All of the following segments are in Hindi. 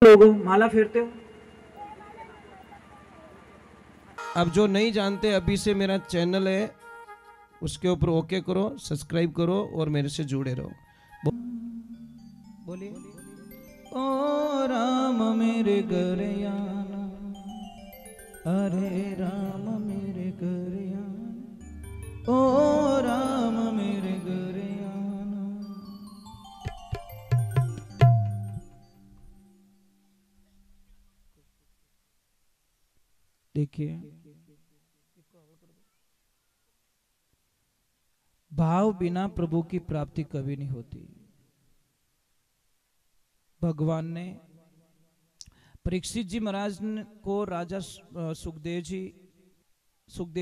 लोग हो, माला फेरते हो। अब जो नहीं जानते, अभी से मेरा चैनल है, उसके ऊपर ओके करो, सब्सक्राइब करो और मेरे से जुड़े रहो। बोलिए। ओ राम मेरे घर आना, अरे राम मेरे घर आना, ओ राम मेरे घर आना। देखिए, भाव बिना प्रभु की प्राप्ति कभी नहीं होती। भगवान ने परीक्षित जी महाराज को, राजा सुखदेव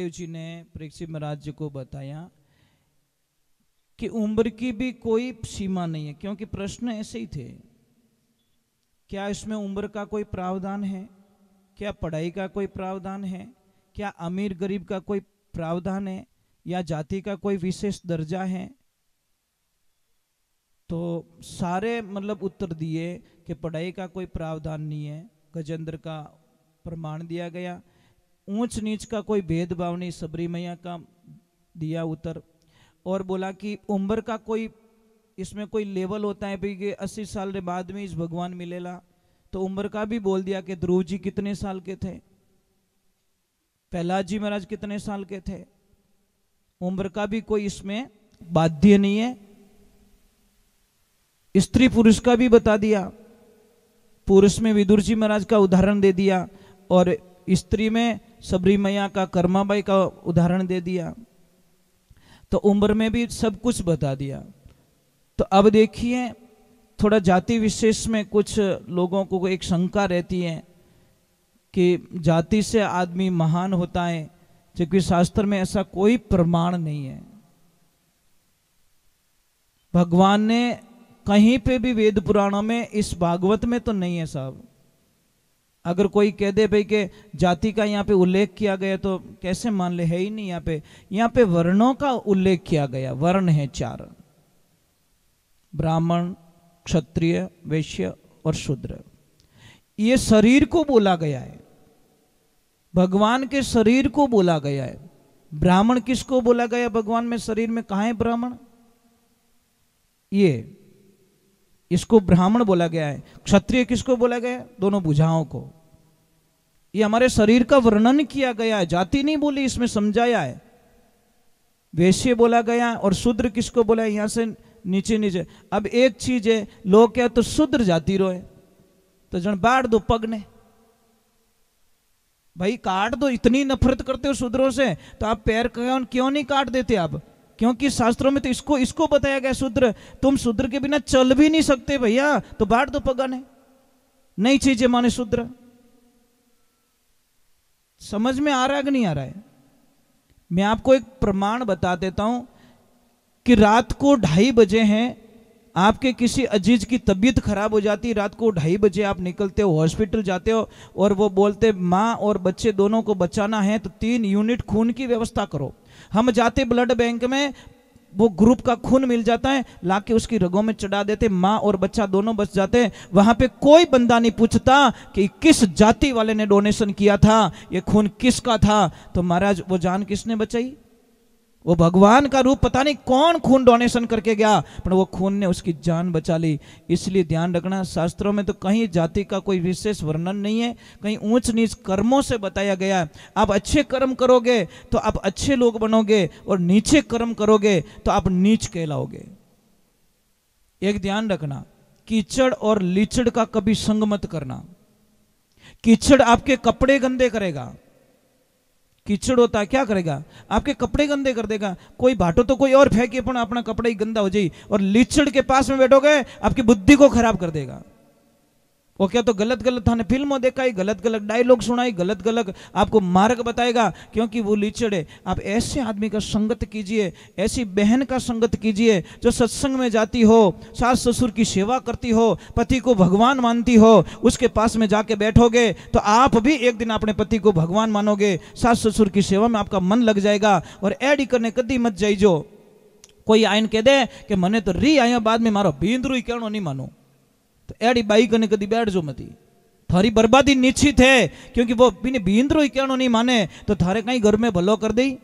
जी ने परीक्षित महाराज जी को बताया कि उम्र की भी कोई सीमा नहीं है, क्योंकि प्रश्न ऐसे ही थे, क्या इसमें उम्र का कोई प्रावधान है, क्या पढ़ाई का कोई प्रावधान है, क्या अमीर गरीब का कोई प्रावधान है, या जाति का कोई विशेष दर्जा है। तो सारे मतलब उत्तर दिए कि पढ़ाई का कोई प्रावधान नहीं है, गजेंद्र का प्रमाण दिया गया, ऊंच नीच का कोई भेदभाव नहीं, सबरी मैया का दिया उत्तर, और बोला कि उम्र का कोई इसमें कोई लेवल होता है भाई कि 80 साल के बाद में इस भगवान मिलेला, तो उम्र का भी बोल दिया कि ध्रुव जी कितने साल के थे, प्रहलाद जी महाराज कितने साल के थे, उम्र का भी कोई इसमें बाध्य नहीं है। स्त्री पुरुष का भी बता दिया, पुरुष में विदुर जी महाराज का उदाहरण दे दिया और स्त्री में सबरी मैया का, कर्माबाई का उदाहरण दे दिया, तो उम्र में भी सब कुछ बता दिया। तो अब देखिए, थोड़ा जाति विशेष में कुछ लोगों को एक शंका रहती है कि जाति से आदमी महान होता है, जबकि शास्त्र में ऐसा कोई प्रमाण नहीं है। भगवान ने कहीं पे भी वेद पुराणों में, इस भागवत में तो नहीं है साहब। अगर कोई कह दे भाई कि जाति का यहाँ पे उल्लेख किया गया तो कैसे मान ले, है ही नहीं। यहाँ पे वर्णों का उल्लेख किया गया, वर्ण है 4, ब्राह्मण, क्षत्रिय, वैश्य और शूद्र। ये शरीर को बोला गया है, भगवान के शरीर को बोला गया है। ब्राह्मण किसको बोला गया भगवान में शरीर में, कहाँ है ब्राह्मण, ये इसको ब्राह्मण बोला गया है। क्षत्रिय किसको बोला गया है, दोनों भुजाओं को। ये हमारे शरीर का वर्णन किया गया है, जाति नहीं बोली, इसमें समझाया है। वैश्य बोला गया और शूद्र किसको बोला है, यहां से नीचे नीचे। अब एक चीज है, लोग क्या तो शूद्र जाति रोए तो जन बाढ़ दो पग ने, भाई काट दो, इतनी नफरत करते हो शूद्रों से तो आप पैर क्यों नहीं काट देते आप, क्योंकि शास्त्रों में तो इसको बताया गया, शूद्र, तुम शूद्र के बिना चल भी नहीं सकते भैया, तो बांट दो पगा ने, नई चीजें माने शूद्र। समझ में आ रहा है कि नहीं आ रहा है? मैं आपको एक प्रमाण बता देता हूं कि रात को 2:30 बजे हैं, आपके किसी अजीज की तबीयत खराब हो जाती, रात को 2:30 बजे आप निकलते हो, हॉस्पिटल जाते हो और वो बोलते माँ और बच्चे दोनों को बचाना है तो 3 यूनिट खून की व्यवस्था करो। हम जाते ब्लड बैंक में, वो ग्रुप का खून मिल जाता है, लाके उसकी रगों में चढ़ा देते, माँ और बच्चा दोनों बच जाते हैं। वहां पे कोई बंदा नहीं पूछता कि किस जाति वाले ने डोनेशन किया था, ये खून किसका था। तो महाराज वो जान किसने बचाई, वो भगवान का रूप पता नहीं कौन खून डोनेशन करके गया, पर वो खून ने उसकी जान बचा ली। इसलिए ध्यान रखना, शास्त्रों में तो कहीं जाति का कोई विशेष वर्णन नहीं है, कहीं ऊंच नीच कर्मों से बताया गया है। आप अच्छे कर्म करोगे तो आप अच्छे लोग बनोगे, और नीचे कर्म करोगे तो आप नीच कहलाओगे। एक ध्यान रखना, कीचड़ और लीचड़ का कभी संग मत करना। कीचड़ आपके कपड़े गंदे करेगा, कीचड़ होता है क्या करेगा, आपके कपड़े गंदे कर देगा। कोई बाटो तो कोई और फेंके, पण अपना कपड़ा ही गंदा हो जाए। और लीचड़ के पास में बैठोगे आपकी बुद्धि को खराब कर देगा। वो क्या तो गलत गलत थाने फिल्मों देखा, गलत गलत डायलॉग सुनाई, गलत गलत आपको मार्ग बताएगा, क्योंकि वो लीचड़ है। आप ऐसे आदमी का संगत कीजिए, ऐसी बहन का संगत कीजिए जो सत्संग में जाती हो, सास ससुर की सेवा करती हो, पति को भगवान मानती हो। उसके पास में जाके बैठोगे तो आप भी एक दिन अपने पति को भगवान मानोगे, सास ससुर की सेवा में आपका मन लग जाएगा। और एडी करने कदी मत जाइजो। कोई आइन कह दे कि मने तो री आया बाद में मारो भींदरू कहनो नहीं मानो, तो एडी बाई कने कदी बैठ जो मती, थारी बर्बादी निश्चित है, क्योंकि वो बिन बींद्रो ही क्यों नहीं माने तो थारे कहीं घर में भलो कर दी।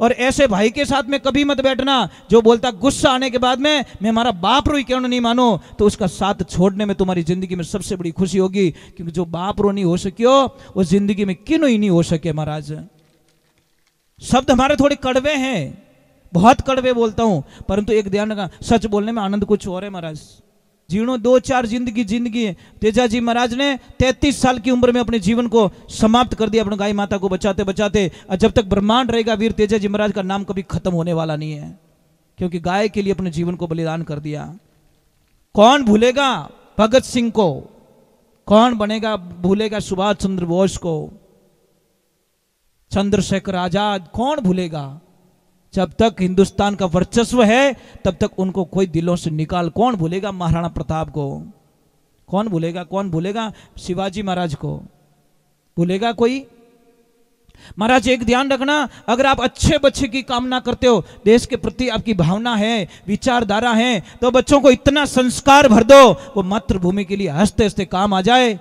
और ऐसे भाई के साथ में कभी मत बैठना जो बोलता गुस्सा आने के बाद में मैं हमारा बाप रो ही क्यों नहीं मानो, तो उसका साथ छोड़ने में तुम्हारी जिंदगी में सबसे बड़ी खुशी होगी, क्योंकि जो बाप रो नहीं हो सकियो वो जिंदगी में क्यों ही नहीं हो सके। महाराज शब्द हमारे थोड़े कड़वे हैं, बहुत कड़वे बोलता हूं, परंतु एक ध्यान रखना, सच बोलने में आनंद कुछ और है। महाराज जीणो 2-4 जिंदगी है। तेजाजी महाराज ने 33 साल की उम्र में अपने जीवन को समाप्त कर दिया, अपने गाय माता को बचाते बचाते। और जब तक ब्रह्मांड रहेगा वीर तेजाजी महाराज का नाम कभी खत्म होने वाला नहीं है, क्योंकि गाय के लिए अपने जीवन को बलिदान कर दिया। कौन भूलेगा भगत सिंह को, कौन बनेगा भूलेगा सुभाष चंद्र बोस को, चंद्रशेखर आजाद, कौन भूलेगा। जब तक हिंदुस्तान का वर्चस्व है तब तक उनको कोई दिलों से निकाल, कौन भूलेगा महाराणा प्रताप को, कौन भूलेगा, कौन भूलेगा शिवाजी महाराज को, भूलेगा कोई। महाराज एक ध्यान रखना, अगर आप अच्छे बच्चे की कामना करते हो, देश के प्रति आपकी भावना है, विचारधारा है, तो बच्चों को इतना संस्कार भर दो वो मातृभूमि के लिए हंसते हंसते काम आ जाए,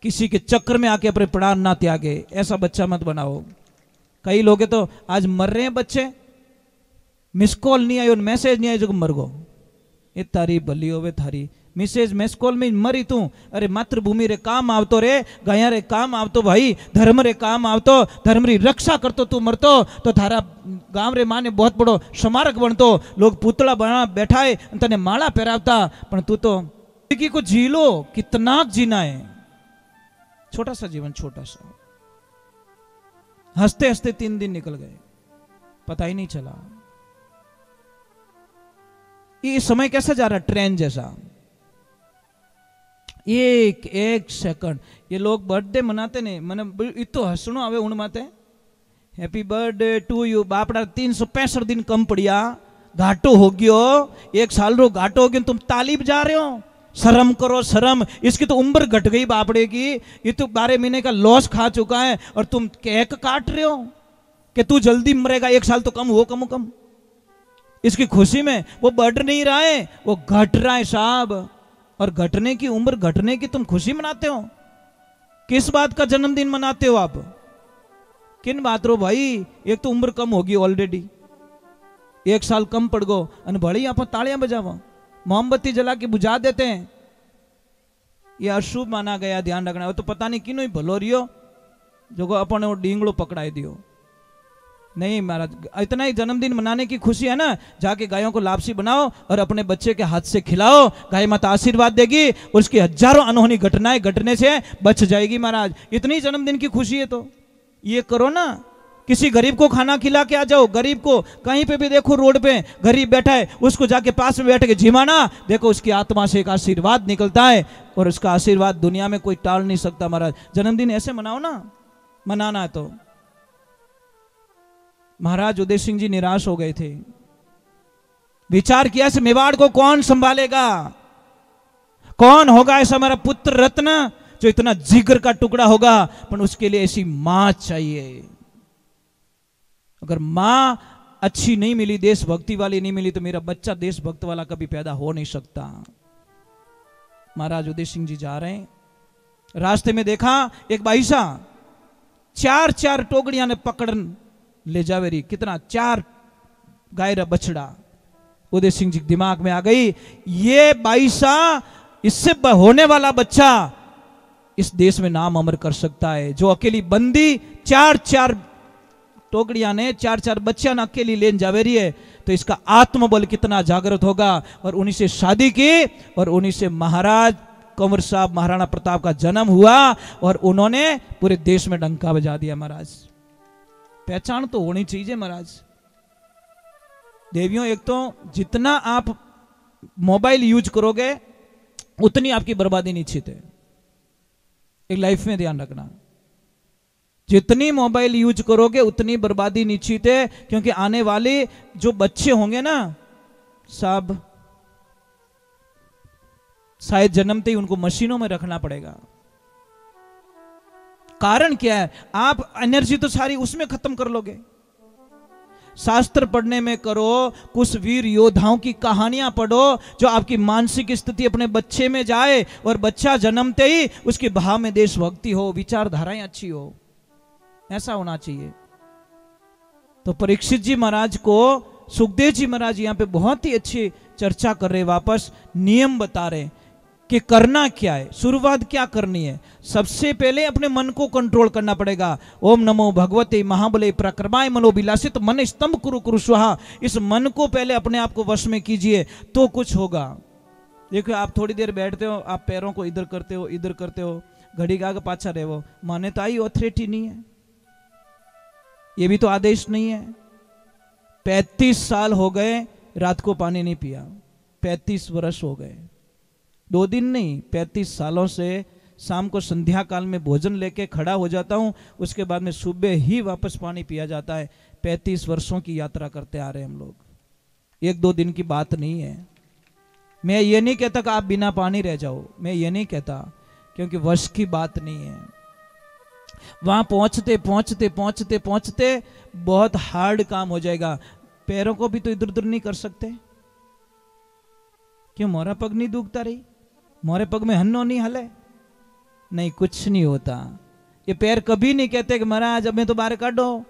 किसी के चक्कर में आके अपने प्राण ना त्यागे। ऐसा बच्चा मत बनाओ। कई लोग तो आज मर रहे हैं बच्चे, मिस कॉल नहीं आई और मैसेज नहीं आई जो मर गो। ये तारी भली होवे थारी, मिसेज मिस कॉल में मरी तू। अरे मातृभूमि रे काम आवतो रे, गया रे काम आवतो भाई, धर्म रे काम आवतो, धर्म री रक्षा करतो तू मरतो तो थारा गांव रे माने बहुत बड़ो स्मारक बनतो, लोग पुतला बना बैठाए तने माला पहरावता, पर तू तो जिंदगी को जी लो, कितना जीना है। छोटा सा जीवन, छोटा सा, हंसते हंसते 3 दिन निकल गए, पता ही नहीं चला। ये समय कैसा जा रहा है, ट्रेन जैसा, एक एक सेकंड। ये लोग बर्थडे मनाते ने, मैंने इतो हसणो आवे उन माते, हैप्पी बर्थडे टू यू। बापड़ा 365 दिन कम पड़िया, घाटो हो गयो, 1 साल रो घाटो हो गयो, तुम ताली बजा रहे हो। शर्म करो शर्म, इसकी तो उम्र घट गई बापड़े की, ये तो 12 महीने का लॉस खा चुका है और तुम केक काट रहे हो कि तू जल्दी मरेगा, 1 साल तो कम हो, कम। इसकी खुशी में वो बढ़ नहीं रहा है, वो घट रहा है साहब। और घटने की उम्र घटने की तुम खुशी मनाते हो, किस बात का जन्मदिन मनाते हो आप, किन बात रो भाई। एक तो उम्र कम होगी ऑलरेडी, 1 साल कम पड़ गो, और बड़ी आप तालियां बजाओ, मोमबत्ती जला के बुझा देते हैं, ये अशुभ माना गया। ध्यान रखना, वो तो पता नहीं किनो ही भलो रियो जो को अपन वो डींगड़ो पकड़ाई दियो। नहीं महाराज, इतना ही जन्मदिन मनाने की खुशी है ना, जाके गायों को लापसी बनाओ और अपने बच्चे के हाथ से खिलाओ, गाय माता आशीर्वाद देगी, उसकी हजारों अनहोनी घटनाएं घटने से बच जाएगी। महाराज इतनी जन्मदिन की खुशी है तो ये करो ना। किसी गरीब को खाना खिला के आ जाओ, गरीब को कहीं पे भी देखो रोड पे गरीब बैठा है, उसको जाके पास में बैठ के झिमाना, देखो उसकी आत्मा से एक आशीर्वाद निकलता है, और उसका आशीर्वाद दुनिया में कोई टाल नहीं सकता। महाराज जन्मदिन ऐसे मनाओ ना, मनाना है तो। महाराज उदय सिंह जी निराश हो गए थे, विचार किया इस मेवाड़ को कौन संभालेगा, कौन होगा ऐसा हमारा पुत्र रत्न जो इतना जिगर का टुकड़ा होगा, पर उसके लिए ऐसी मां चाहिए। अगर मां अच्छी नहीं मिली, देशभक्ति वाली नहीं मिली, तो मेरा बच्चा देशभक्त वाला कभी पैदा हो नहीं सकता। महाराज उदय सिंह जी जा रहे हैं, रास्ते में देखा एक बाईसा 4 टोकड़ियां ने पकड़ ले जावे रही, कितना 4 गाय रा बछड़ा। उदय सिंह जी दिमाग में आ गई, ये बाईसा, इससे होने वाला बच्चा इस देश में नाम अमर कर सकता है। जो अकेली बंदी 4 टोकड़ियां ने 4 बच्चियां ने अकेली लेन जावे रही है, तो इसका आत्मबल कितना जागृत होगा। और उन्हीं से शादी की और उन्हीं से महाराज कंवर साहब महाराणा प्रताप का जन्म हुआ, और उन्होंने पूरे देश में डंका बजा दिया। महाराज पहचान तो होनी चाहिए महाराज। देवियों, एक तो जितना आप मोबाइल यूज करोगे उतनी आपकी बर्बादी निश्चित है। एक लाइफ में ध्यान रखना, जितनी मोबाइल यूज करोगे उतनी बर्बादी निश्चित है, क्योंकि आने वाले जो बच्चे होंगे ना सब शायद जन्मते ही उनको मशीनों में रखना पड़ेगा। कारण क्या है, आप एनर्जी तो सारी उसमें खत्म कर लोगे। शास्त्र पढ़ने में करो, कुछ वीर योद्धाओं की कहानियां पढ़ो, जो आपकी मानसिक स्थिति अपने बच्चे में जाए और बच्चा जन्मते ही उसके भाव में देशभक्ति हो, विचारधाराएं अच्छी हो, ऐसा होना चाहिए। तो परीक्षित जी महाराज को सुखदेव जी महाराज यहाँ पे बहुत ही अच्छी चर्चा कर रहे, वापस नियम बता रहे कि करना क्या है, शुरुआत क्या करनी है। सबसे पहले अपने मन को कंट्रोल करना पड़ेगा। ओम नमो भगवते महाबले प्रक्रमाय मनोविलासित मन स्तंभ कुरु कुरु स्वाहा। इस मन को पहले अपने आप को वश में कीजिए तो कुछ होगा। देखो आप थोड़ी देर बैठते हो, आप पैरों को इधर करते हो, इधर करते हो, घड़ी का आगे पाछा रहे हो, मान्यता ही ऑथोरिटी नहीं है, ये भी तो आदेश नहीं है। 35 साल हो गए रात को पानी नहीं पिया, 35 वर्ष हो गए, 2 दिन नहीं, 35 सालों से शाम को संध्या काल में भोजन लेके खड़ा हो जाता हूं, उसके बाद में सुबह ही वापस पानी पिया जाता है। 35 वर्षों की यात्रा करते आ रहे हैं हम लोग, 1-2 दिन की बात नहीं है। मैं ये नहीं कहता कि आप बिना पानी रह जाओ, मैं ये नहीं कहता, क्योंकि वश की बात नहीं है। वहां पहुंचते पहुंचते पहुंचते पहुंचते बहुत हार्ड काम हो जाएगा। पैरों को भी तो इधर उधर नहीं कर सकते, क्यों मोरा पग नहीं दुखता रही, मोरे पग में हन्नो नहीं हले, नहीं कुछ नहीं होता। ये पैर कभी नहीं कहते कि महाराज अब मैं तो बाहर काटो,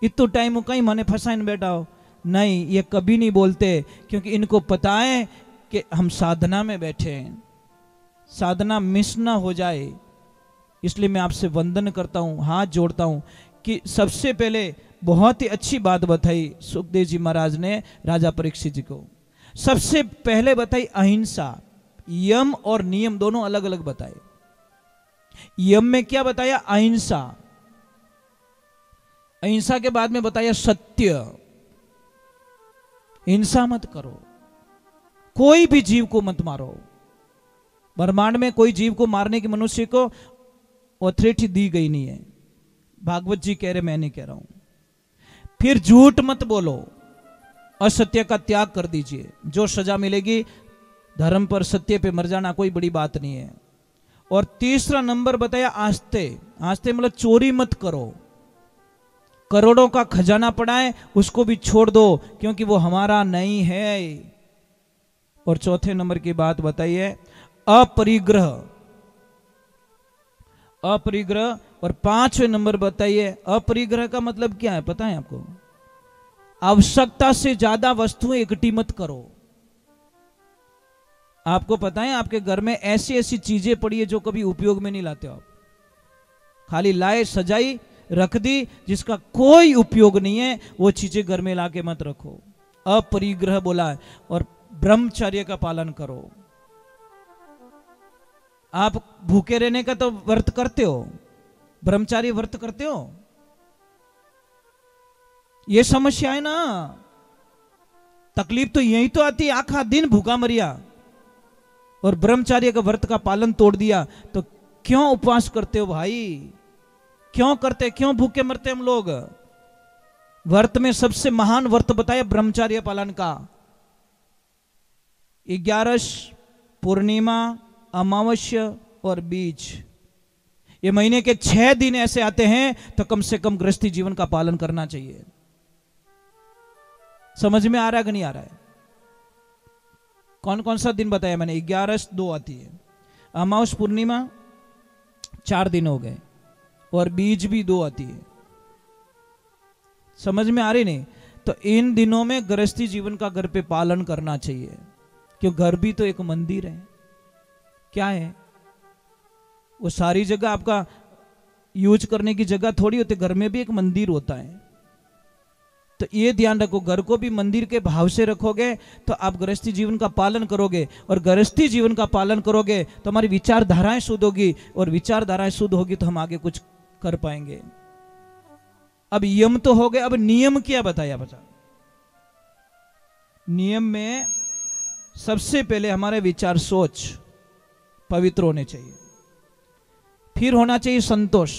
इतना टाइम कहीं मैंने फंसाइन बैठा हो, नहीं, ये कभी नहीं बोलते, क्योंकि इनको पता है कि हम साधना में बैठे हैं, साधना मिस ना हो जाए। इसलिए मैं आपसे वंदन करता हूं, हाथ जोड़ता हूं कि सबसे पहले बहुत ही अच्छी बात बताई सुखदेव जी महाराज ने राजा परीक्षित जी को। सबसे पहले बताई अहिंसा। यम और नियम दोनों अलग अलग बताए। यम में क्या बताया? अहिंसा। अहिंसा के बाद में बताया सत्य। हिंसा मत करो, कोई भी जीव को मत मारो। ब्रह्मांड में कोई जीव को मारने की मनुष्य को ऑथोरिटी दी गई नहीं है, भागवत जी कह रहे, मैं नहीं कह रहा हूं। फिर झूठ मत बोलो, असत्य का त्याग कर दीजिए, जो सजा मिलेगी धर्म पर सत्य पे मर जाना कोई बड़ी बात नहीं है। और तीसरा नंबर बताया आस्ते। आस्ते मतलब चोरी मत करो, करोड़ों का खजाना पड़ा है उसको भी छोड़ दो, क्योंकि वो हमारा नहीं है। और चौथे नंबर की बात बताइए अपरिग्रह। अपरिग्रह। और 5वें नंबर बताइए अपरिग्रह का मतलब क्या है पता है आपको? आवश्यकता से ज्यादा वस्तुएं इकट्ठी मत करो। आपको पता है आपके घर में ऐसी ऐसी चीजें पड़ी है जो कभी उपयोग में नहीं लाते हो आप, खाली लाए सजाई रख दी, जिसका कोई उपयोग नहीं है, वो चीजें घर में लाके मत रखो। अपरिग्रह बोला है। और ब्रह्मचर्य का पालन करो। आप भूखे रहने का तो व्रत करते हो, ब्रह्मचारी व्रत करते हो? ये समस्या है ना, तकलीफ तो यही तो आती है, आखा दिन भूखा मरिया और ब्रह्मचार्य का व्रत का पालन तोड़ दिया, तो क्यों उपवास करते हो भाई? क्यों करते, क्यों भूखे मरते हम लोग? व्रत में सबसे महान व्रत बताया ब्रह्मचार्य पालन का। 11 पूर्णिमा, अमावस्या और बीज, ये महीने के 6 दिन ऐसे आते हैं, तो कम से कम गृहस्थी जीवन का पालन करना चाहिए। समझ में आ रहा है कि नहीं आ रहा है? कौन कौन सा दिन बताया मैंने? 11 2 आती है, अमावस पूर्णिमा 4 दिन हो गए, और बीज भी 2 आती है। समझ में आ रही नहीं? तो इन दिनों में गृहस्थी जीवन का घर पे पालन करना चाहिए, क्यों घर भी तो एक मंदिर है। क्या है वो? सारी जगह आपका यूज करने की जगह थोड़ी होती, घर में भी एक मंदिर होता है। तो ये ध्यान रखो, घर को भी मंदिर के भाव से रखोगे तो आप गृहस्थी जीवन का पालन करोगे, और गृहस्थी जीवन का पालन करोगे तो हमारी विचारधाराएं शुद्ध होगी, और विचारधाराएं शुद्ध होगी तो हम आगे कुछ कर पाएंगे। अब यम तो हो गए, अब नियम क्या बताया बचा? नियम में सबसे पहले हमारे विचार सोच पवित्र होने चाहिए। फिर होना चाहिए संतोष।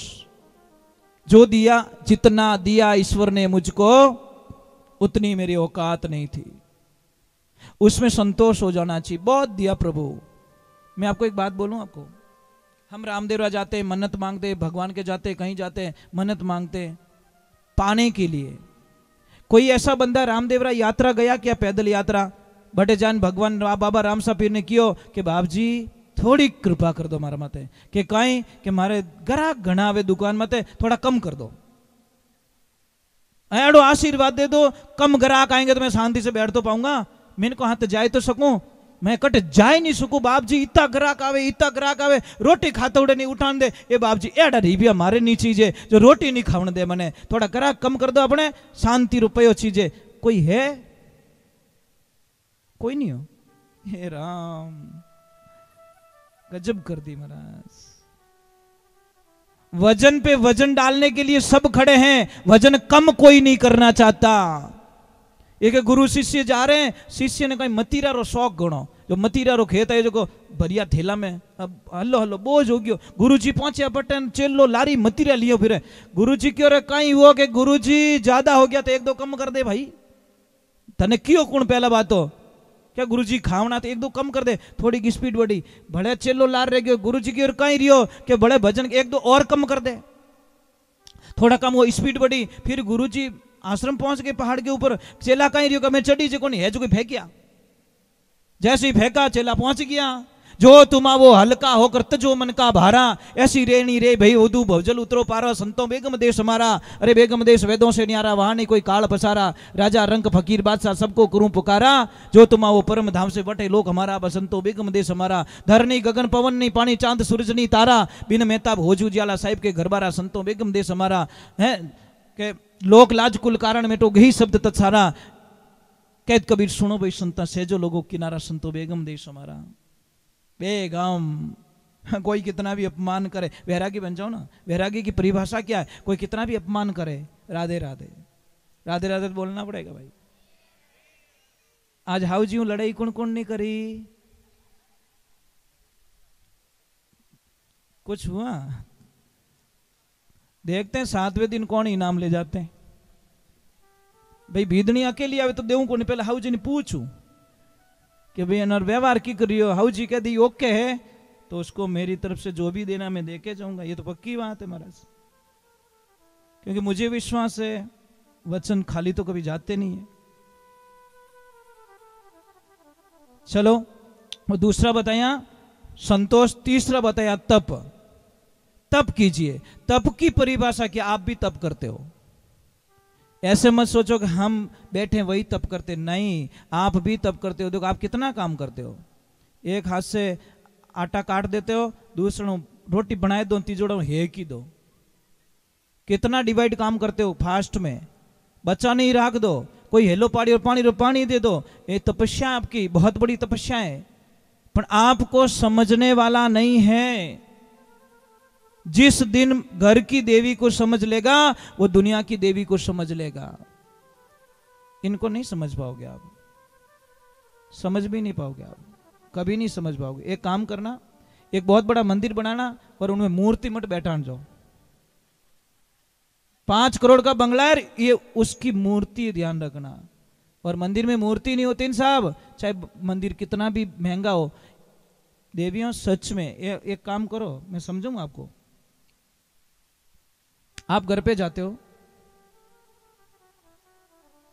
जो दिया, जितना दिया ईश्वर ने मुझको, उतनी मेरी औकात नहीं थी, उसमें संतोष हो जाना चाहिए। बहुत दिया प्रभु। मैं आपको एक बात बोलूं, आपको, हम रामदेवरा जाते हैं, मन्नत मांगते, भगवान के जाते, कहीं जाते हैं, मन्नत मांगते पाने के लिए। कोई ऐसा बंदा रामदेवरा यात्रा गया क्या, पैदल यात्रा, बटे जान भगवान बाबा रामसा पीर ने कियो कि बाप जी थोड़ी कृपा कर दो मारा मते कि कहीं कि मारे ग्राहक घना आवे दुकान मते थोड़ा कम कर दो, एडो आशीर्वाद दे दो, कम ग्राहक आएंगे तो मैं शांति से बैठ तो पाऊंगा, मैंने को हाथ जाए तो सकूं, मैं कट जाए नहीं सकूं। बाप जी इतना ग्राहक आवे रोटी खाते उड़े नहीं उठान दे, ये बाप जी एडा रिबिया मारे नहीं चीजे जो रोटी नहीं खावन दे मने, थोड़ा ग्राहक कम कर दो अपने, शांति रुपयो चीजे। कोई है? कोई नहीं हो। हे राम, गजब कर दी महाराज। वजन पे वजन डालने के लिए सब खड़े हैं, वजन कम कोई नहीं करना चाहता। एक गुरु शिष्य जा रहे हैं, शिष्य ने कहीं मतीरा रो शौक गणो, जो मतीरा रो खेत है जो भरिया थैला में, अब हलो हलो बोझ हो गयो, गुरु जी पहुंचे बटन चेलो लारी मतीरा लियो फिर, गुरु जी क्यों रे कहीं हुआ कि गुरु जी ज्यादा हो गया तो एक दो कम कर दे भाई, तने क्यों कौन पहला बात हो क्या गुरु जी खावना तो एक दो कम कर दे, थोड़ी की स्पीड बढ़ी, बड़े चेलो लार रह गयो, गुरु जी की ओर कहीं रियो कि बड़े भजन एक दो और कम कर दे, थोड़ा कम वो स्पीड बढ़ी, फिर गुरु जी आश्रम पहुंच गए पहाड़ के ऊपर, चेला कहीं रियो मैं चढ़ी जो कोई है जो कोई फेंकिया, जैसे ही फेंका चेला पहुंच गया, जो तुमा वो हल्का होकर तजो मन का भारा, ऐसी रेणी रे भाई वधु भवजल उतरो पारा, संतों बेगम देश हमारा, अरे बेगम देश वेदों से न्यारा, वहां नहीं कोई काल पसारा, राजा रंग फकीर बादशाह सबको करूं पुकारा, जो तुमा वो परम धाम से बटे लोक हमारा, बसंतो बेगम देश हमारा, धरनी गगन पवन नहीं पानी चांद सूरज नहीं तारा, बिन मेहताब होजू जियाला साहिब के घर बारा, संतों बेगम देश हमारा है के लोक लाज कुल कारण में तो गही शब्द तत्सारा, कैद कबीर सुनो भाई संता सेजो लोगों किनारा, संतो बेगम देश हमारा। बेगम, कोई कितना भी अपमान करे, वैरागी बन जाओ ना, वैरागी की परिभाषा क्या है, कोई कितना भी अपमान करे राधे राधे राधे राधे तो बोलना पड़ेगा भाई। आज हाउ जी लड़ाई कौन कौन नहीं करी, कुछ हुआ देखते हैं 7वें दिन कौन इनाम ले जाते हैं भाई। भीदनी अकेली आवे तो देऊं कौन, पहले हाउ जी ने पूछू कि भाई अनर व्यवहार की करियो, हाउ जी कह दी ओके है तो उसको मेरी तरफ से जो भी देना मैं देके जाऊंगा, ये तो पक्की बात है महाराज, क्योंकि मुझे विश्वास है वचन खाली तो कभी जाते नहीं है। चलो वो दूसरा बताया संतोष, तीसरा बताया तप। तप कीजिए, तप की परिभाषा क्या, आप भी तप करते हो, ऐसे मत सोचो कि हम बैठे वही तप करते, नहीं आप भी तप करते हो। देखो आप कितना काम करते हो, एक हाथ से आटा काट देते हो, दूसरा रोटी बनाए दो, तीजोड़ा हे की दो, कितना डिवाइड काम करते हो, फास्ट में बच्चा नहीं राख दो, कोई हेलो पानी और पानी दे दो, ये तपस्या आपकी बहुत बड़ी तपस्या है, पर आपको समझने वाला नहीं है। जिस दिन घर की देवी को समझ लेगा वो दुनिया की देवी को समझ लेगा, इनको नहीं समझ पाओगे आप, समझ भी नहीं पाओगे आप, कभी नहीं समझ पाओगे। एक काम करना, एक बहुत बड़ा मंदिर बनाना और उनमें मूर्ति मत बैठान जाओ, 5 करोड़ का बंगला है ये, उसकी मूर्ति ध्यान रखना, और मंदिर में मूर्ति नहीं होती साहब, चाहे मंदिर कितना भी महंगा हो, देवियों सच में एक काम करो, मैं समझूंगा आपको। आप घर पे जाते हो,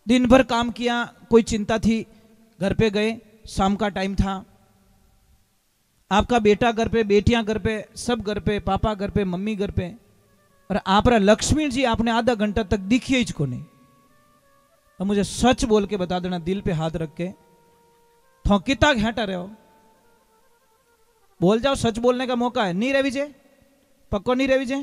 दिन भर काम किया, कोई चिंता थी, घर पे गए, शाम का टाइम था, आपका बेटा घर पे, बेटियां घर पे, सब घर पे, पापा घर पे, मम्मी घर पे, और आप लक्ष्मी जी आपने आधा घंटा तक दिखी ही को नहीं। अब मुझे सच बोल के बता देना, दिल पे हाथ रख के, कितना घाटा रहे हो, बोल जाओ, सच बोलने का मौका है, नहीं रवि जे पक्को नहीं रवि जे,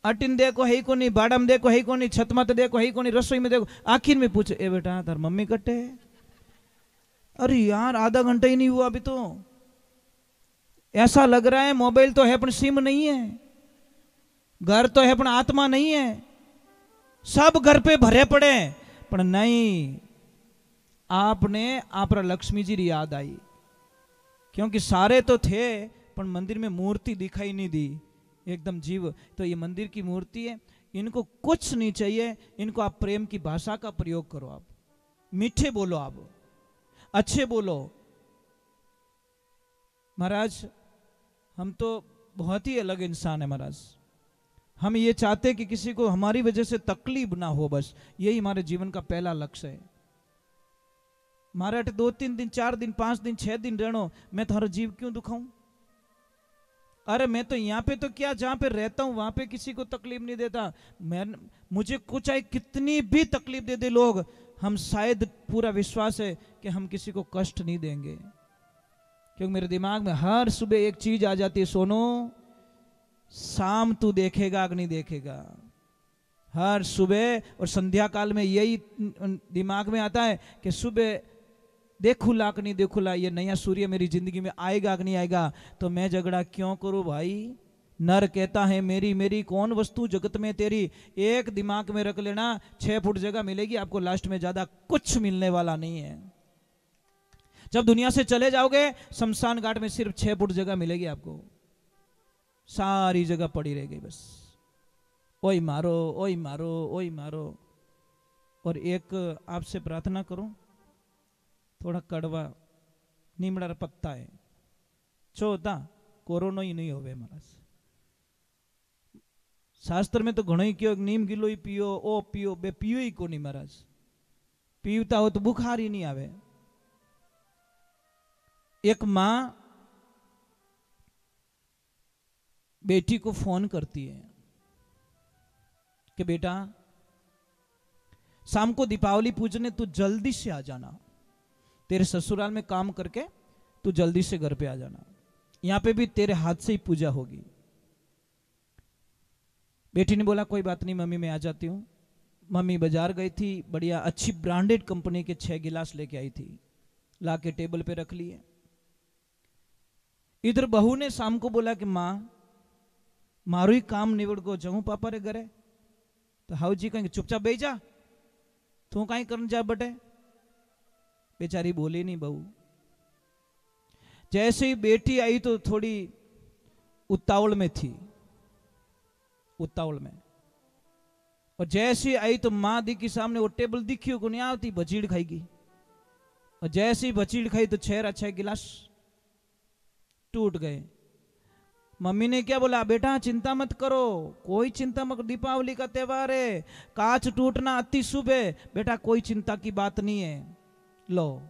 अटिन देखो है को नहीं, बाड़ा में देखो है को नहीं, छत मत देखो है को नहीं, रसोई में देखो, आखिर में पूछे ए बेटा तार मम्मी कटे, अरे यार आधा घंटा ही नहीं हुआ अभी तो, ऐसा लग रहा है मोबाइल तो है पर सिम नहीं है, घर तो है पर आत्मा नहीं है, सब घर पे भरे पड़े, पर नहीं, आपने आप लक्ष्मी जी की याद आई, क्योंकि सारे तो थे पर मंदिर में मूर्ति दिखाई नहीं दी, एकदम जीव। तो ये मंदिर की मूर्ति है, इनको कुछ नहीं चाहिए, इनको आप प्रेम की भाषा का प्रयोग करो, आप मीठे बोलो, आप अच्छे बोलो। महाराज हम तो बहुत ही अलग इंसान है महाराज, हम ये चाहते कि किसी को हमारी वजह से तकलीफ ना हो, बस यही हमारे जीवन का पहला लक्ष्य है। मारे अटे 2-3 दिन 4 दिन 5 दिन 6 दिन रहनो, मैं थारा जीव क्यों दुखाऊं? अरे मैं तो यहाँ पे तो क्या, जहां पे रहता हूं वहां पे किसी को तकलीफ नहीं देता। मुझे कुछ चाहे कितनी भी तकलीफ दे दे लोग, हम शायद पूरा विश्वास है कि हम किसी को कष्ट नहीं देंगे, क्योंकि मेरे दिमाग में हर सुबह एक चीज आ जाती है, सोनो शाम तू देखेगा कि नहीं देखेगा। हर सुबह और संध्या काल में यही दिमाग में आता है कि सुबह देखूला कि नहीं देखूला, ये नया सूर्य मेरी जिंदगी में आएगा कि नहीं आएगा। तो मैं झगड़ा क्यों करूं भाई? नर कहता है मेरी मेरी कौन वस्तु जगत में तेरी। एक दिमाग में रख लेना, 6 फुट जगह मिलेगी आपको, लास्ट में ज्यादा कुछ मिलने वाला नहीं है। जब दुनिया से चले जाओगे शमशान घाट में सिर्फ 6 फुट जगह मिलेगी आपको, सारी जगह पड़ी रहेगी बस ओई मारो ओई मारो ओई मारो। और एक आपसे प्रार्थना करूं, थोड़ा कड़वा नीमड़ा पत्ता है, चौथा कोरोना ही नहीं होवे महाराज। शास्त्र में तो घणो ही कहो नीम गिलो ही पियो, ओ पियो, बे पियो ही को नहीं महाराज। पीवता हो तो बुखार ही नहीं आवे। एक मां बेटी को फोन करती है कि बेटा शाम को दीपावली पूजने तू जल्दी से आ जाना, तेरे ससुराल में काम करके तू जल्दी से घर पे आ जाना, यहां पे भी तेरे हाथ से ही पूजा होगी। बेटी ने बोला कोई बात नहीं मम्मी मैं आ जाती हूं। मम्मी बाजार गई थी, बढ़िया अच्छी ब्रांडेड कंपनी के 6 गिलास लेके आई थी, ला के टेबल पे रख लिए। इधर बहू ने शाम को बोला कि मां मारू ही काम निवड़ को जाऊं पापा रे घरे। तो हाउ जी कहेंगे चुपचाप बैठ जा, तू कहीं करने जा बटे। बेचारी बोली नहीं बहू। जैसे ही बेटी आई तो थोड़ी उतावल में थी, उतावल में, और जैसे ही आई तो मां दी के सामने वो टेबल दिखी को नहीं आती, भचीड़ खाएगी। और जैसे ही भचीड़ खाई तो 6 गिलास टूट गए। मम्मी ने क्या बोला, बेटा चिंता मत करो, कोई चिंता मत, दीपावली का त्योहार है, कांच टूटना अति शुभ है, बेटा कोई चिंता की बात नहीं है। लो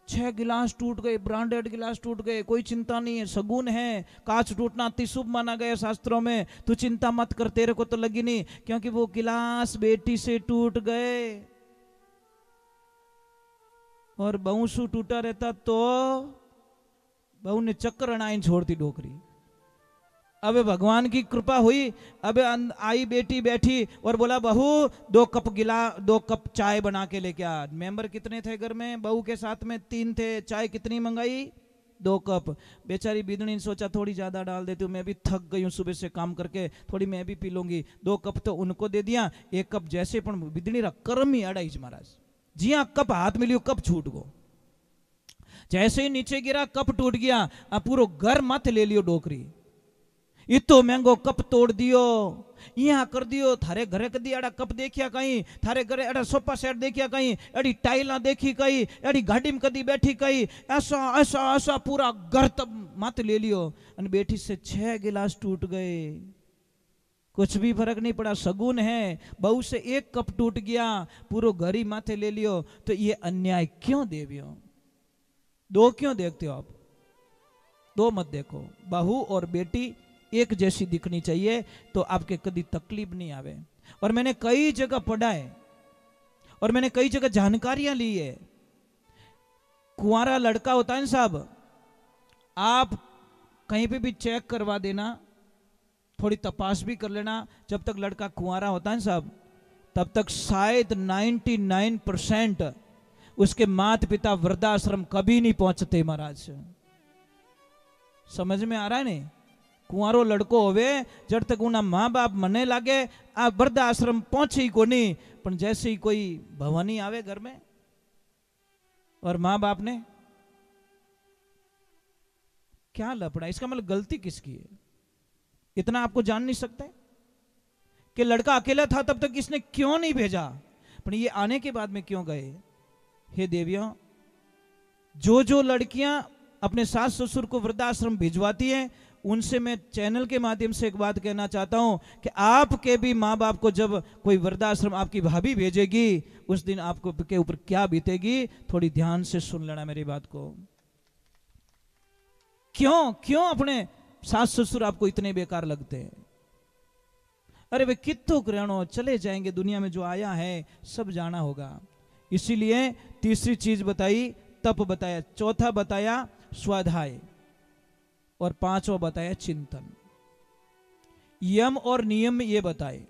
6 गिलास टूट गए, ब्रांडेड गिलास टूट गए, कोई चिंता नहीं है, सगुन है, कांच टूटना अति शुभ माना गया शास्त्रों में, तू चिंता मत कर, तेरे को तो लगी नहीं, क्योंकि वो गिलास बेटी से टूट गए। और बहू सु टूटा रहता तो बहू ने चक्कर अनाइन छोड़ती डोकरी। अब भगवान की कृपा हुई, अब आई बेटी बैठी और बोला बहू 2 कप चाय बना के लेके आ। मेंबर कितने थे घर में? बहू के साथ में 3 थे। चाय कितनी मंगाई? 2 कप। बेचारी बिदनी ने सोचा थोड़ी ज्यादा डाल देती हूँ, मैं भी थक गई हूँ सुबह से काम करके, थोड़ी मैं भी पी लूंगी। 2 कप तो उनको दे दिया, 1 कप जैसे पण बिदनी रा कर्म ही अड़ाई महाराज। जिया कप हाथ में लियो कप छूट गो, जैसे ही नीचे गिरा कप टूट गया, अब पूरा घर मत ले लियो डोकरी। इतो महंगो कप तोड़ दियो, यहाँ कर दियो, थारे घरे कदी अड़ा कप देखिया कहीं, थारे घरे अड़ा सोफा सेट देखिया कहीं, अड़ी टाइला देखी कहीं, अड़ी गाड़ी में कदी बैठी कहीं, ऐसा ऐसा ऐसा पूरा घर तब मत ले लियो। और बेटी से 6 गिलास टूट गए, कुछ भी फर्क नहीं पड़ा, सगुन है। बहू से 1 कप टूट गया, पूरा घर ही माथे ले लियो। तो ये अन्याय क्यों देवियो? 2 क्यों देखते हो आप? 2 मत देखो। बहू और बेटी एक जैसी दिखनी चाहिए तो आपके कभी तकलीफ नहीं आवे। और मैंने कई जगह पढ़ा है और मैंने कई जगह जानकारियां ली है। कुंवारा लड़का होता है ना साहब, आप कहीं पे भी चेक करवा देना, थोड़ी तपास भी कर लेना। जब तक लड़का कुंवारा होता है साहब, तब तक शायद 99% उसके माता पिता वृद्धाश्रम कभी नहीं पहुंचते महाराज। समझ में आ रहा है नहीं? कुंवारो लड़को होवे जब तक उना माँ बाप मने लागे आ वृद्धाश्रम पहुंचे ही को नहीं, पर जैसे ही कोई भवानी आवे घर में और माँ बाप ने क्या लपड़ा, इसका मतलब गलती किसकी है? इतना आपको जान नहीं सकते कि लड़का अकेला था तब तक इसने क्यों नहीं भेजा, पर ये आने के बाद में क्यों गए? हे देवियों, जो लड़कियां अपने सास ससुर को वृद्धाश्रम भिजवाती हैं उनसे मैं चैनल के माध्यम से एक बात कहना चाहता हूं कि आपके भी माँ बाप को जब कोई वृद्धाश्रम आपकी भाभी भेजेगी, उस दिन आपको के ऊपर क्या बीतेगी, थोड़ी ध्यान से सुन लेना मेरी बात को। क्यों क्यों अपने सास ससुर आपको इतने बेकार लगते हैं? अरे वे कितो ग्रहणों चले जाएंगे, दुनिया में जो आया है सब जाना होगा। इसीलिए तीसरी चीज बताई तप बताया, चौथा बताया स्वाध्याय, और पांचवा बताया चिंतन। यम और नियम ये बताए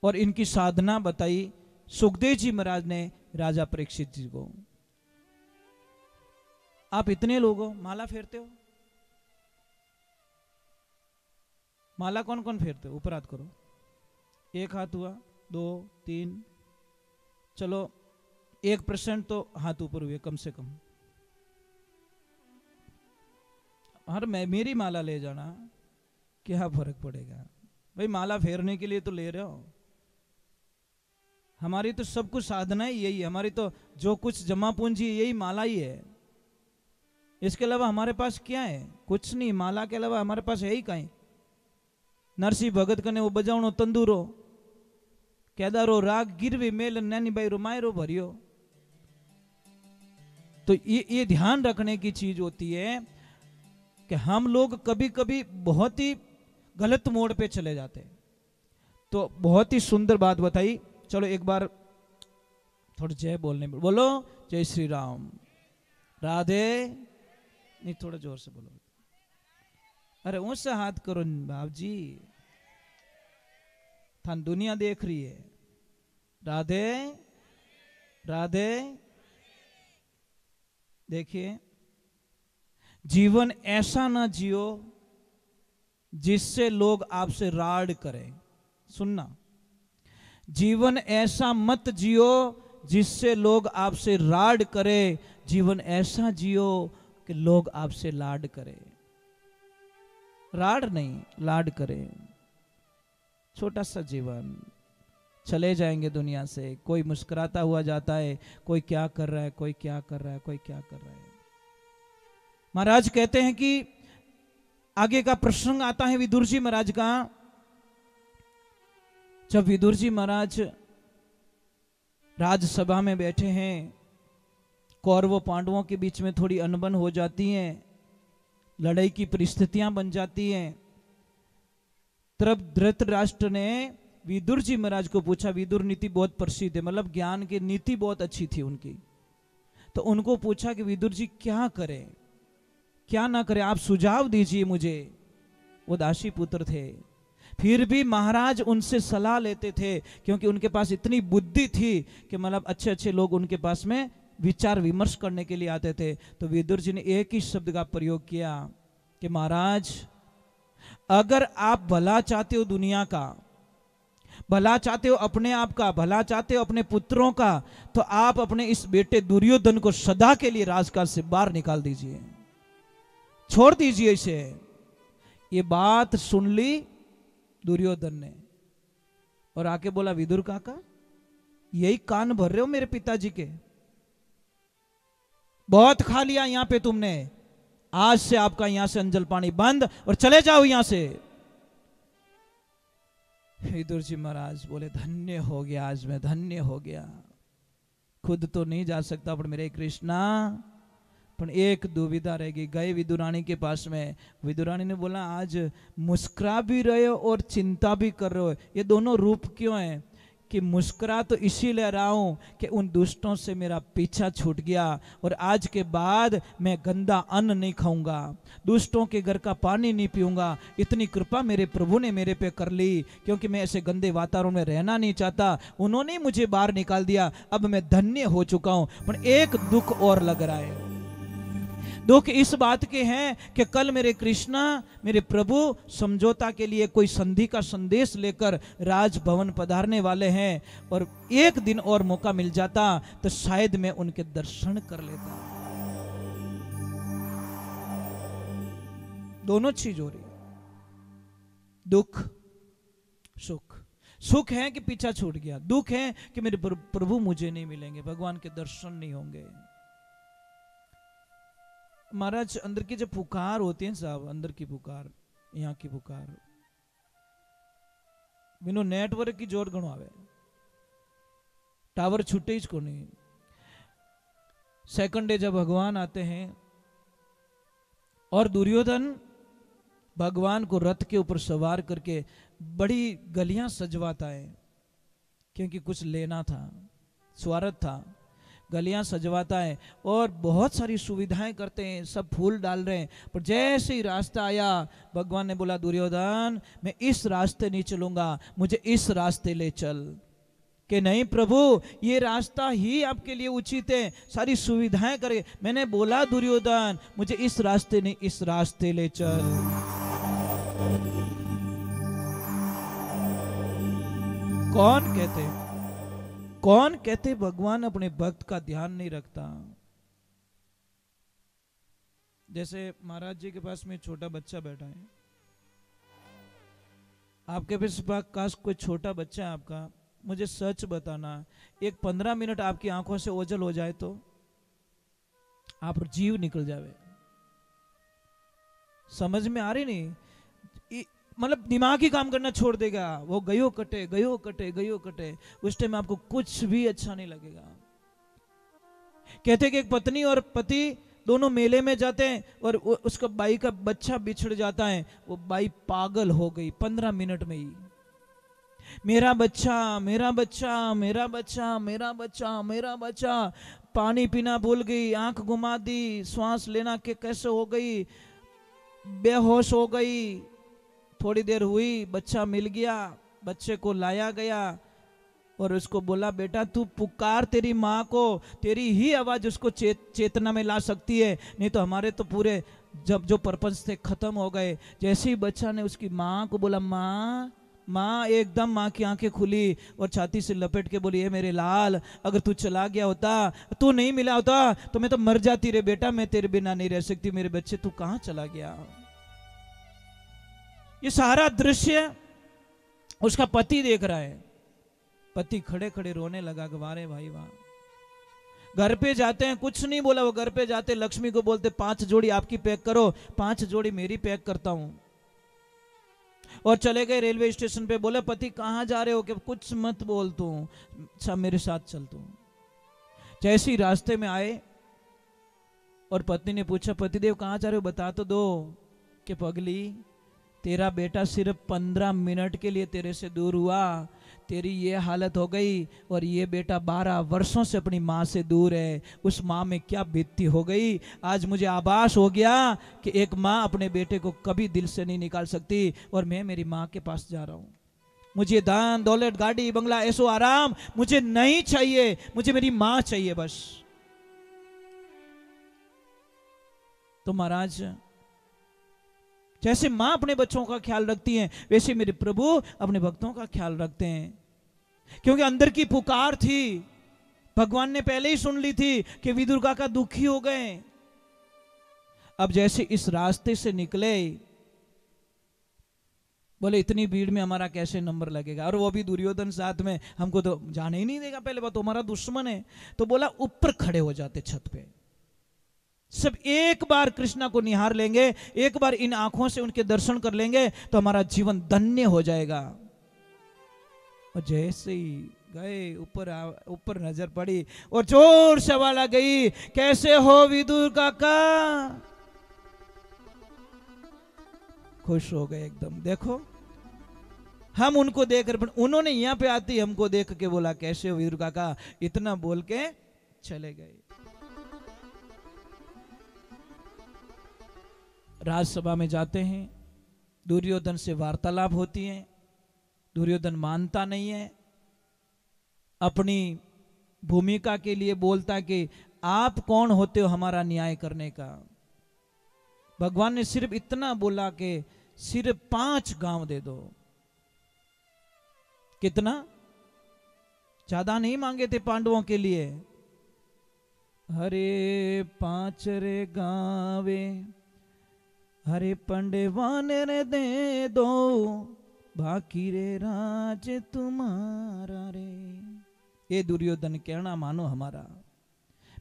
और इनकी साधना बताई सुखदेव जी महाराज ने राजा परीक्षित जी को। आप इतने लोग हो, माला फेरते हो? माला कौन कौन फेरते हो? ऊपर हाथ करो। एक हाथ हुआ, 2 3, चलो 1% तो हाथ ऊपर हुए कम से कम। हर मेरी माला ले जाना, क्या फर्क पड़ेगा भाई? माला फेरने के लिए तो ले रहे हो। हमारी तो सब कुछ साधना ही यही है, हमारी तो जो कुछ जमा पूंजी यही माला ही है। इसके अलावा हमारे पास क्या है? कुछ नहीं। माला के अलावा हमारे पास है ही कहीं। नरसिंह भगत कने वो बजावणो तंदूरो, केदारो राग गिरवी मेल नैनी भाई रुमायरो भरियो। तो ये ध्यान रखने की चीज होती है कि हम लोग कभी कभी बहुत ही गलत मोड़ पे चले जाते हैं। तो बहुत ही सुंदर बात बताई। चलो एक बार थोड़ा जय बोलने, बोलो जय श्री राम, राधे। नहीं, थोड़ा जोर से बोलो। अरे ऊंचा हाथ करो बाप जी, थान दुनिया देख रही है। राधे राधे। देखिए, जीवन ऐसा ना जियो जिससे लोग आपसे राड करें। सुनना, जीवन ऐसा मत जियो जिससे लोग आपसे राड करें, जीवन ऐसा जियो कि लोग आपसे लाड करें। राड नहीं, लाड करें। छोटा सा जीवन, चले जाएंगे दुनिया से। कोई मुस्कुराता हुआ जाता है, कोई क्या कर रहा है, कोई क्या कर रहा है, कोई क्या कर रहा है। महाराज कहते हैं कि आगे का प्रसंग आता है विदुर जी महाराज का। जब विदुर जी महाराज राजसभा में बैठे हैं, कौरवों पांडवों के बीच में थोड़ी अनबन हो जाती है, लड़ाई की परिस्थितियां बन जाती हैं। तब धृतराष्ट्र ने विदुर जी महाराज को पूछा। विदुर नीति बहुत प्रसिद्ध है, मतलब ज्ञान की नीति बहुत अच्छी थी उनकी। तो उनको पूछा कि विदुर जी क्या करें, क्या ना करें, आप सुझाव दीजिए मुझे। वो दासी पुत्र थे, फिर भी महाराज उनसे सलाह लेते थे, क्योंकि उनके पास इतनी बुद्धि थी कि मतलब अच्छे अच्छे लोग उनके पास में विचार विमर्श करने के लिए आते थे। तो विदुर जी ने एक ही शब्द का प्रयोग किया कि महाराज, अगर आप भला चाहते हो दुनिया का, भला चाहते हो अपने आप का, भला चाहते हो अपने पुत्रों का, तो आप अपने इस बेटे दुर्योधन को सदा के लिए राजकाज से बाहर निकाल दीजिए, छोड़ दीजिए इसे। ये बात सुन ली दुर्योधन ने और आके बोला, विदुर काका, यही कान भर रहे हो मेरे पिताजी के? बहुत खा लिया यहां पे तुमने, आज से आपका यहां से अंजल पानी बंद और चले जाओ यहां से। विदुर जी महाराज बोले, धन्य हो गया, आज मैं धन्य हो गया। खुद तो नहीं जा सकता, पर मेरे कृष्णा, पर एक दुविधा रहेगी। गए विदुरानी के पास में, विदुरानी ने बोला, आज मुस्कुरा भी रहे हो और चिंता भी कर रहे हो, ये दोनों रूप क्यों है? कि मुस्कुरा तो इसीलिए रहा हूं कि उन दुष्टों से मेरा पीछा छूट गया और आज के बाद मैं गंदा अन्न नहीं खाऊंगा, दुष्टों के घर का पानी नहीं पीऊंगा। इतनी कृपा मेरे प्रभु ने मेरे पे कर ली, क्योंकि मैं ऐसे गंदे वातावरण में रहना नहीं चाहता, उन्होंने मुझे बाहर निकाल दिया। अब मैं धन्य हो चुका हूं। पर एक दुख और लग रहा है। दुख इस बात के हैं कि कल मेरे कृष्णा, मेरे प्रभु समझौता के लिए कोई संधि का संदेश लेकर राजभवन पधारने वाले हैं, और एक दिन और मौका मिल जाता तो शायद मैं उनके दर्शन कर लेता। दोनों चीज हो रही, दुख सुख। सुख है कि पीछा छूट गया, दुख है कि मेरे प्रभु मुझे नहीं मिलेंगे, भगवान के दर्शन नहीं होंगे। महाराज अंदर की जो पुकार होती है साहब, अंदर की पुकार, यहाँ की पुकार बिनु नेटवर्क की जोर घणो आवे, टावर छूटे ही को नहीं। सेकंड डे जब भगवान आते हैं और दुर्योधन भगवान को रथ के ऊपर सवार करके बड़ी गलियां सजवाता है, क्योंकि कुछ लेना था, स्वार्थ था, गलियां सजवाता है और बहुत सारी सुविधाएं करते हैं, सब फूल डाल रहे हैं। पर जैसे ही रास्ता आया, भगवान ने बोला दुर्योधन मैं इस रास्ते नहीं चलूंगा, मुझे इस रास्ते ले चल। कि नहीं प्रभु, ये रास्ता ही आपके लिए उचित है, सारी सुविधाएं करे। मैंने बोला दुर्योधन मुझे इस रास्ते नहीं, इस रास्ते ले चल। कौन कहते भगवान अपने भक्त का ध्यान नहीं रखता। जैसे महाराज जी के पास में छोटा बच्चा बैठा है, आपके पास कोई छोटा बच्चा है आपका, मुझे सच बताना, एक 15 मिनट आपकी आंखों से ओझल हो जाए तो आप जीव निकल जावे। समझ में आ रही नहीं, मतलब दिमाग ही काम करना छोड़ देगा, वो गयो कटे गयो कटे गयो कटे, उस टाइम आपको कुछ भी अच्छा नहीं लगेगा। कहते कि एक पत्नी और पति दोनों मेले में जाते हैं और उसका बाई का बच्चा बिछड़ जाता है, वो बाई पागल हो गई 15 मिनट में ही। मेरा बच्चा मेरा बच्चा मेरा बच्चा मेरा बच्चा मेरा बच्चा, पानी पीना भूल गई, आंख घुमा दी, श्वास लेना के कैसे हो गई, बेहोश हो गई। थोड़ी देर हुई, बच्चा मिल गया, बच्चे को लाया गया और उसको बोला बेटा तू पुकार तेरी माँ को, तेरी ही आवाज उसको चेतना में ला सकती है, नहीं तो हमारे तो पूरे जब जो पर्पस थे खत्म हो गए। जैसे ही बच्चा ने उसकी माँ को बोला माँ माँ, एकदम माँ की आंखें खुली और छाती से लपेट के बोली, ये मेरे लाल, अगर तू चला गया होता, तू नहीं मिला होता तो मैं तो मर जाती रे बेटा, मैं तेरे बिना नहीं रह सकती, मेरे बच्चे तू कहाँ चला गया। ये सारा दृश्य उसका पति देख रहा है। पति खड़े खड़े रोने लगा, वारे भाई वाह। घर पे जाते हैं, कुछ नहीं बोला, वो घर पे जाते लक्ष्मी को बोलते 5 जोड़ी आपकी पैक करो, 5 जोड़ी मेरी पैक करता हूं। और चले गए रेलवे स्टेशन पे, बोले पति कहां जा रहे हो, कि कुछ मत बोल तू, सब मेरे साथ चल तू। जैसे ही रास्ते में आए और पत्नी ने पूछा पतिदेव कहां जा रहे हो, बता तो दो। कि पगली तेरा बेटा सिर्फ 15 मिनट के लिए तेरे से दूर हुआ, तेरी ये हालत हो गई, और ये बेटा 12 वर्षों से अपनी माँ से दूर है, उस माँ में क्या बीतती हो गई। आज मुझे आभास हो गया कि एक माँ अपने बेटे को कभी दिल से नहीं निकाल सकती, और मैं मेरी माँ के पास जा रहा हूँ। मुझे धन दौलत गाड़ी बंगला ऐसो आराम मुझे नहीं चाहिए, मुझे मेरी माँ चाहिए बस। तो महाराज जैसे मां अपने बच्चों का ख्याल रखती हैं, वैसे मेरे प्रभु अपने भक्तों का ख्याल रखते हैं। क्योंकि अंदर की पुकार थी, भगवान ने पहले ही सुन ली थी कि विदुर काका दुखी हो गए। अब जैसे इस रास्ते से निकले, बोले इतनी भीड़ में हमारा कैसे नंबर लगेगा, और वो भी दुर्योधन साथ में, हमको तो जाने ही नहीं देगा, पहले बात तो हमारा दुश्मन है। तो बोला ऊपर खड़े हो जाते छत पे, सब एक बार कृष्णा को निहार लेंगे, एक बार इन आंखों से उनके दर्शन कर लेंगे तो हमारा जीवन धन्य हो जाएगा। और जैसे ही गए, ऊपर नजर पड़ी और जोर से आवाज आ गई, कैसे हो विदुर काका। खुश हो गए एकदम। देखो हम उनको देख रहे, उन्होंने यहां पे आती हमको देख के बोला कैसे हो विदुर काका, इतना बोल के चले गए। राजसभा में जाते हैं, दुर्योधन से वार्तालाप होती है। दुर्योधन मानता नहीं है, अपनी भूमिका के लिए बोलता है कि आप कौन होते हो हमारा न्याय करने का। भगवान ने सिर्फ इतना बोला कि सिर्फ 5 गांव दे दो। कितना, ज्यादा नहीं मांगे थे पांडवों के लिए। हरे 5 रे गावे, हरे पंडवान रे दे दो, बाकी रे राज तुम्हारा रे। ये दुर्योधन कहना मानो हमारा।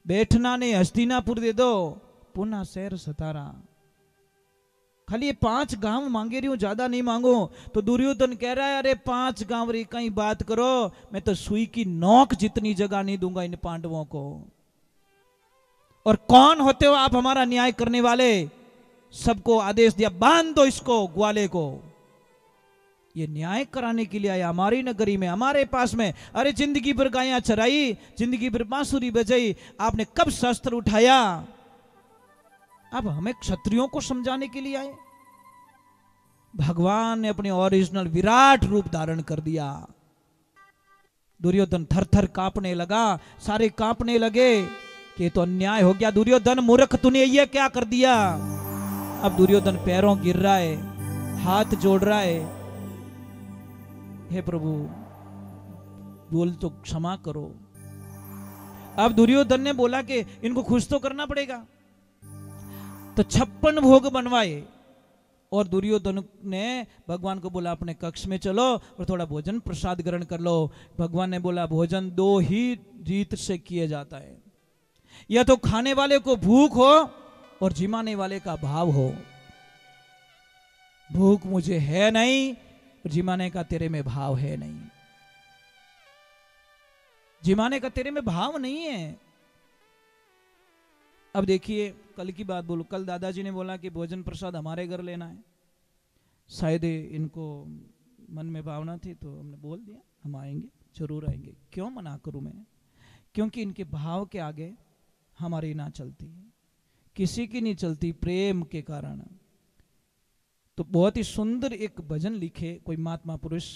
बैठना ने हस्तिनापुर दे दो, पुनः शहर सतारा। खाली ये 5 गांव मांगे रही हूं, ज्यादा नहीं मांगो। तो दुर्योधन कह रहा है अरे 5 गांव रे कहीं बात करो, मैं तो सुई की नोक जितनी जगह नहीं दूंगा इन पांडवों को। और कौन होते हो आप हमारा न्याय करने वाले? सबको आदेश दिया बांध दो इसको, ग्वाले को। ये न्याय कराने के लिए आया हमारी नगरी में, हमारे पास में। अरे जिंदगी भर गायां चराई, जिंदगी भर बांसुरी बजाई, आपने कब शस्त्र उठाया? अब हमें क्षत्रियों को समझाने के लिए आए? भगवान ने अपने ओरिजिनल विराट रूप धारण कर दिया। दुर्योधन थर थर कांपने लगा, सारे कांपने लगे कि तो अन्याय हो गया। दुर्योधन मूर्ख, तूने ये क्या कर दिया? अब दुर्योधन पैरों गिर रहा है, हाथ जोड़ रहा है, हे प्रभु बोल तो क्षमा करो। अब दुर्योधन ने बोला कि इनको खुश तो करना पड़ेगा, तो 56 भोग बनवाए। और दुर्योधन ने भगवान को बोला अपने कक्ष में चलो और थोड़ा भोजन प्रसाद ग्रहण कर लो। भगवान ने बोला भोजन 2 ही रीत से किया जाता है, या तो खाने वाले को भूख हो और जिमाने वाले का भाव हो। भूख मुझे है नहीं, जिमाने का तेरे में भाव है नहीं। जिमाने का तेरे में भाव नहीं है। अब देखिए कल की बात बोलो, कल दादाजी ने बोला कि भोजन प्रसाद हमारे घर लेना है। शायद इनको मन में भावना थी तो हमने बोल दिया हम आएंगे, जरूर आएंगे। क्यों मना करूं मैं? क्योंकि इनके भाव के आगे हमारी ना चलती, किसी की नहीं चलती, प्रेम के कारण। तो बहुत ही सुंदर एक भजन लिखे कोई महात्मा पुरुष,